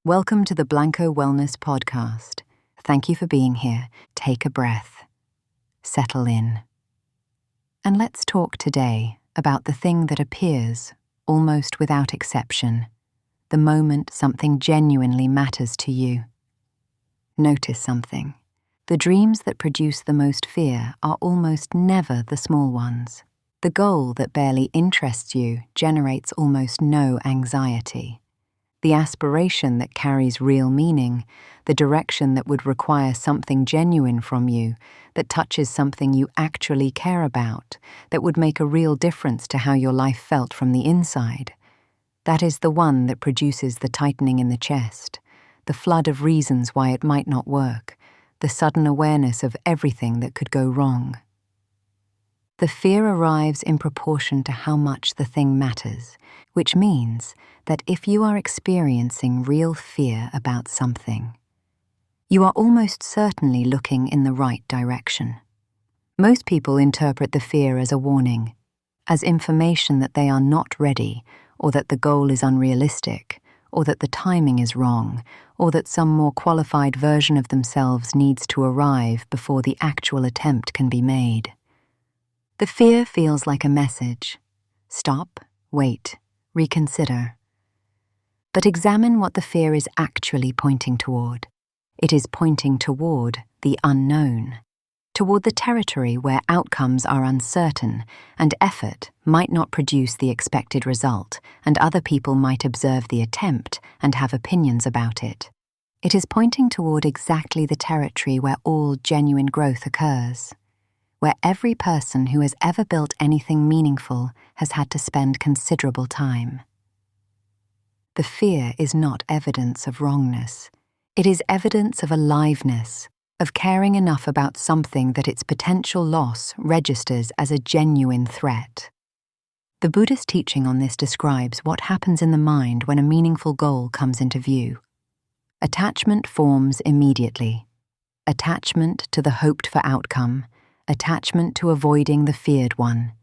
Welcome to the Blanco Wellness Podcast. Thank you for being here. Take a breath. Settle in. And let's talk today about the thing that appears, almost without exception, the moment something genuinely matters to you. Notice something. The dreams that produce the most fear are almost never the small ones. The goal that barely interests you generates almost no anxiety. The aspiration that carries real meaning, the direction that would require something genuine from you, that touches something you actually care about, that would make a real difference to how your life felt from the inside, that is the one that produces the tightening in the chest, the flood of reasons why it might not work, the sudden awareness of everything that could go wrong. The fear arrives in proportion to how much the thing matters, which means that if you are experiencing real fear about something, you are almost certainly looking in the right direction. Most people interpret the fear as a warning, as information that they are not ready, or that the goal is unrealistic, or that the timing is wrong, or that some more qualified version of themselves needs to arrive before the actual attempt can be made. The fear feels like a message. Stop, wait, reconsider. But examine what the fear is actually pointing toward. It is pointing toward the unknown, toward the territory where outcomes are uncertain and effort might not produce the expected result, and other people might observe the attempt and have opinions about it. It is pointing toward exactly the territory where all genuine growth occurs, where every person who has ever built anything meaningful has had to spend considerable time. The fear is not evidence of wrongness. It is evidence of aliveness, of caring enough about something that its potential loss registers as a genuine threat. The Buddhist teaching on this describes what happens in the mind when a meaningful goal comes into view. Attachment forms immediately. Attachment to the hoped-for outcome, attachment to avoiding the feared one.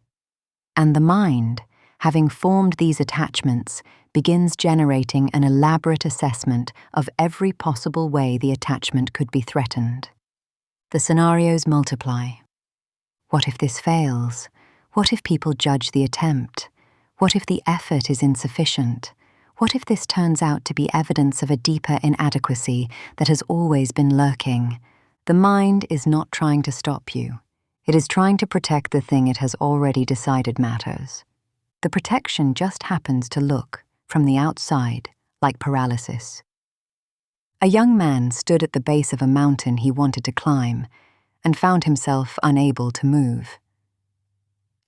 And the mind, having formed these attachments, begins generating an elaborate assessment of every possible way the attachment could be threatened. The scenarios multiply. What if this fails? What if people judge the attempt? What if the effort is insufficient? What if this turns out to be evidence of a deeper inadequacy that has always been lurking? The mind is not trying to stop you. It is trying to protect the thing it has already decided matters. The protection just happens to look, from the outside, like paralysis. A young man stood at the base of a mountain he wanted to climb and found himself unable to move.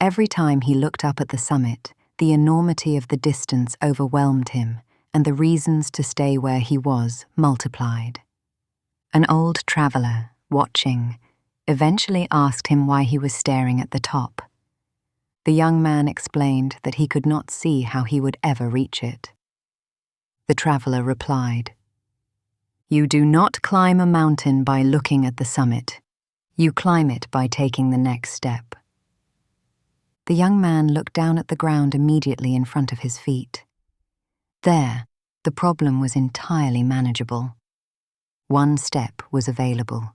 Every time he looked up at the summit, the enormity of the distance overwhelmed him, and the reasons to stay where he was multiplied. An old traveler, watching, eventually asked him why he was staring at the top. The young man explained that he could not see how he would ever reach it. The traveler replied, "You do not climb a mountain by looking at the summit. You climb it by taking the next step." The young man looked down at the ground immediately in front of his feet. There, the problem was entirely manageable. One step was available.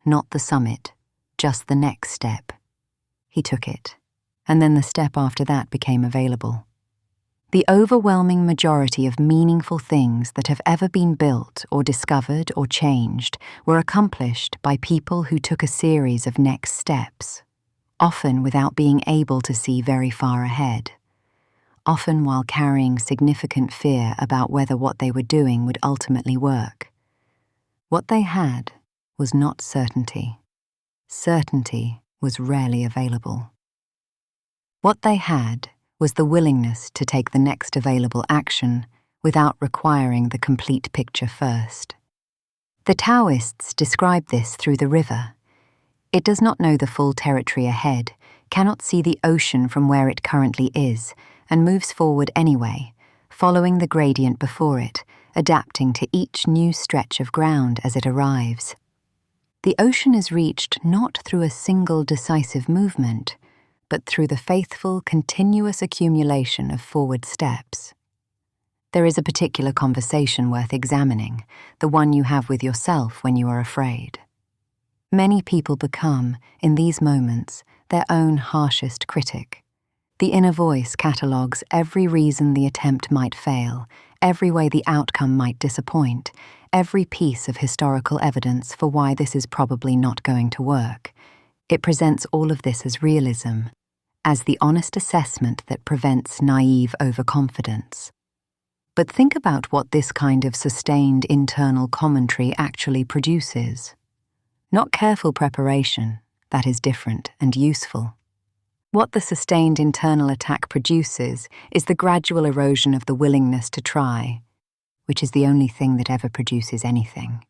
Not the summit, just the next step. He took it, and then the step after that became available. The overwhelming majority of meaningful things that have ever been built or discovered or changed were accomplished by people who took a series of next steps, often without being able to see very far ahead, often while carrying significant fear about whether what they were doing would ultimately work. What they had was not certainty. Certainty was rarely available. What they had was the willingness to take the next available action without requiring the complete picture first. The Taoists describe this through the river. It does not know the full territory ahead, cannot see the ocean from where it currently is, and moves forward anyway, following the gradient before it, adapting to each new stretch of ground as it arrives. The ocean is reached not through a single decisive movement, but through the faithful, continuous accumulation of forward steps. There is a particular conversation worth examining, the one you have with yourself when you are afraid. Many people become, in these moments, their own harshest critic. The inner voice catalogues every reason the attempt might fail, every way the outcome might disappoint, every piece of historical evidence for why this is probably not going to work. It presents all of this as realism, as the honest assessment that prevents naive overconfidence. But think about what this kind of sustained internal commentary actually produces. Not careful preparation, that is different and useful. What the sustained internal attack produces is the gradual erosion of the willingness to try, which is the only thing that ever produces anything.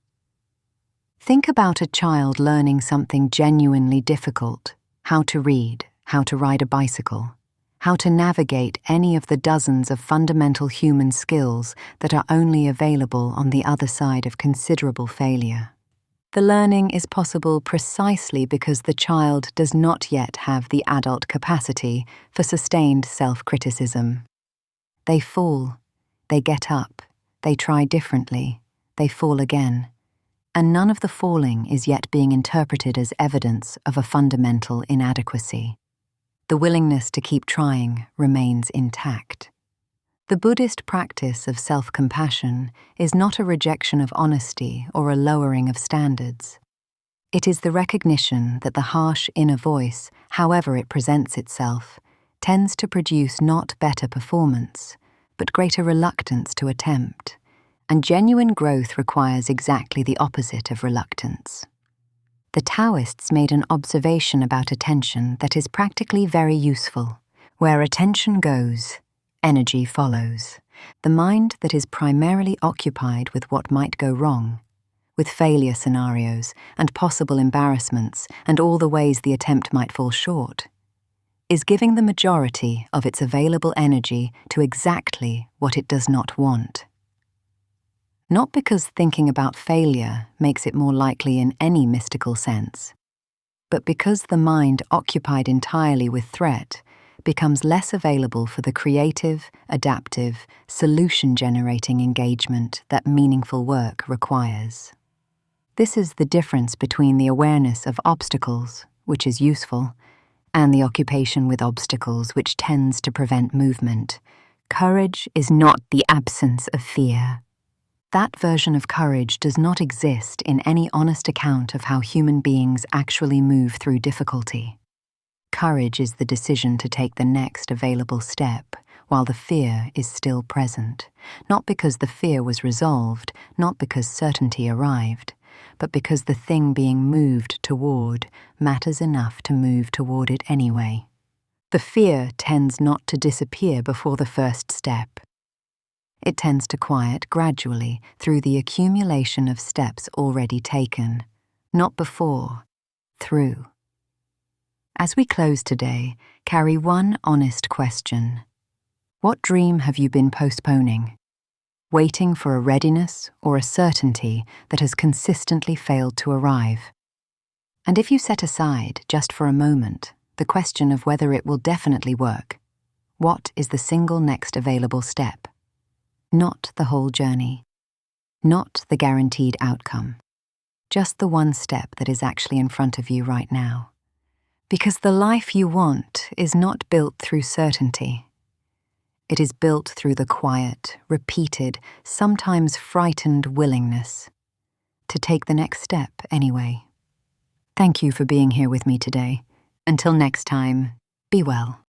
Think about a child learning something genuinely difficult: how to read, how to ride a bicycle, how to navigate any of the dozens of fundamental human skills that are only available on the other side of considerable failure. The learning is possible precisely because the child does not yet have the adult capacity for sustained self-criticism. They fall, they get up, they try differently, they fall again, and none of the falling is yet being interpreted as evidence of a fundamental inadequacy. The willingness to keep trying remains intact. The Buddhist practice of self-compassion is not a rejection of honesty or a lowering of standards. It is the recognition that the harsh inner voice, however it presents itself, tends to produce not better performance, but greater reluctance to attempt, and genuine growth requires exactly the opposite of reluctance. The Taoists made an observation about attention that is practically very useful. Where attention goes, energy follows. The mind that is primarily occupied with what might go wrong, with failure scenarios and possible embarrassments and all the ways the attempt might fall short, is giving the majority of its available energy to exactly what it does not want. Not because thinking about failure makes it more likely in any mystical sense, but because the mind occupied entirely with threat becomes less available for the creative, adaptive, solution-generating engagement that meaningful work requires. This is the difference between the awareness of obstacles, which is useful, and the occupation with obstacles, which tends to prevent movement. Courage is not the absence of fear. That version of courage does not exist in any honest account of how human beings actually move through difficulty. Courage is the decision to take the next available step while the fear is still present, not because the fear was resolved, not because certainty arrived, but because the thing being moved toward matters enough to move toward it anyway. The fear tends not to disappear before the first step. It tends to quiet gradually through the accumulation of steps already taken, not before, through. As we close today, carry one honest question. What dream have you been postponing? Waiting for a readiness or a certainty that has consistently failed to arrive? And if you set aside, just for a moment, the question of whether it will definitely work, what is the single next available step? Not the whole journey, not the guaranteed outcome, just the one step that is actually in front of you right now. Because the life you want is not built through certainty. It is built through the quiet, repeated, sometimes frightened willingness to take the next step anyway. Thank you for being here with me today. Until next time, be well.